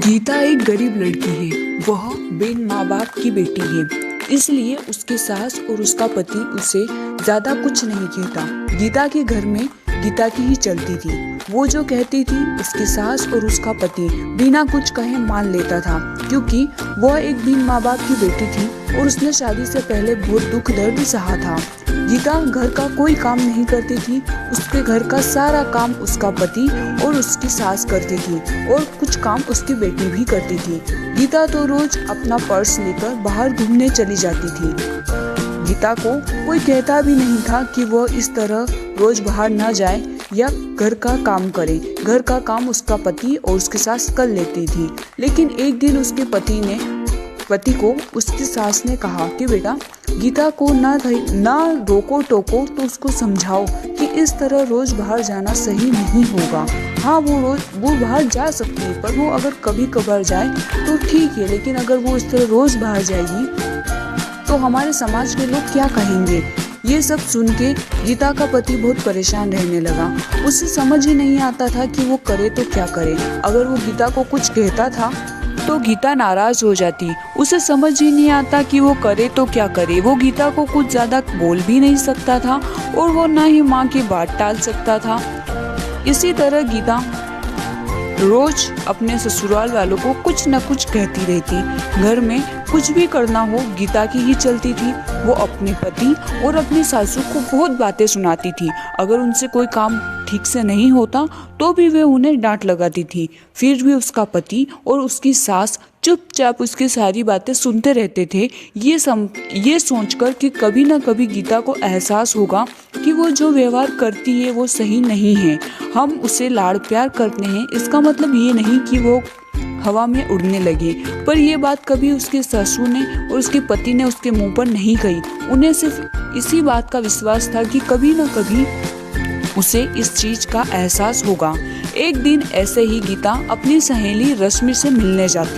गीता एक गरीब लड़की है। वह बिन माँ बाप की बेटी है, इसलिए उसकी सास और उसका पति उसे ज्यादा कुछ नहीं कहता। गीता के घर में गीता की ही चलती थी। वो जो कहती थी उसकी सास और उसका पति बिना कुछ कहे मान लेता था, क्योंकि वह एक बिन माँ बाप की बेटी थी और उसने शादी से पहले बहुत दुख दर्द सहा था। गीता घर का कोई काम नहीं करती थी। उसके घर का सारा काम उसका पति और उसकी सास करती थी और कुछ काम उसकी बेटी भी करती थी। गीता तो रोज अपना पर्स लेकर बाहर घूमने चली जाती थी। गीता को कोई कहता भी नहीं था कि वह इस तरह रोज बाहर न जाए या घर का काम करे। घर का काम उसका पति और उसकी सास कर लेती थी। लेकिन एक दिन उसके पति को उसकी सास ने कहा कि बेटा, गीता को ना रोको टोको तो उसको समझाओ कि इस तरह रोज बाहर जाना सही नहीं होगा। हाँ, वो बाहर जा सकती है, पर वो अगर कभी कभार जाए तो ठीक है, लेकिन अगर वो इस तरह रोज बाहर जाएगी तो हमारे समाज के लोग क्या कहेंगे। ये सब सुन के गीता का पति बहुत परेशान रहने लगा। उसे समझ ही नहीं आता था कि वो करे तो क्या करे। अगर वो गीता को कुछ कहता था तो गीता नाराज हो जाती। उसे समझ ही नहीं आता कि वो करे तो क्या करे। वो गीता को कुछ ज्यादा बोल भी नहीं सकता था और वो ना ही माँ की बात टाल सकता था। इसी तरह गीता रोज अपने ससुराल वालों को कुछ न कुछ कहती रहती। घर में कुछ भी करना हो गीता की ही चलती थी। वो अपने पति और अपनी सासू को बहुत बातें सुनाती थी। अगर उनसे कोई काम ठीक से नहीं होता तो भी वे उन्हें डांट लगाती थी। फिर भी उसका पति और उसकी सास चुपचाप उसकी सारी बातें सुनते रहते थे, ये सोचकर कि कभी ना कभी गीता को एहसास होगा कि वो जो व्यवहार करती है वो सही नहीं है। हम उसे लाड़ प्यार करते हैं, इसका मतलब ये नहीं कि वो हवा में उड़ने लगे। पर ये बात कभी उसके ससुर ने और उसके पति ने उसके मुंह पर नहीं कही। उन्हें सिर्फ इसी बात का विश्वास था कि कभी न कभी उसे इस चीज का एहसास होगा। एक दिन ऐसे ही गीता अपनी सहेली रश्मि से मिलने जाती।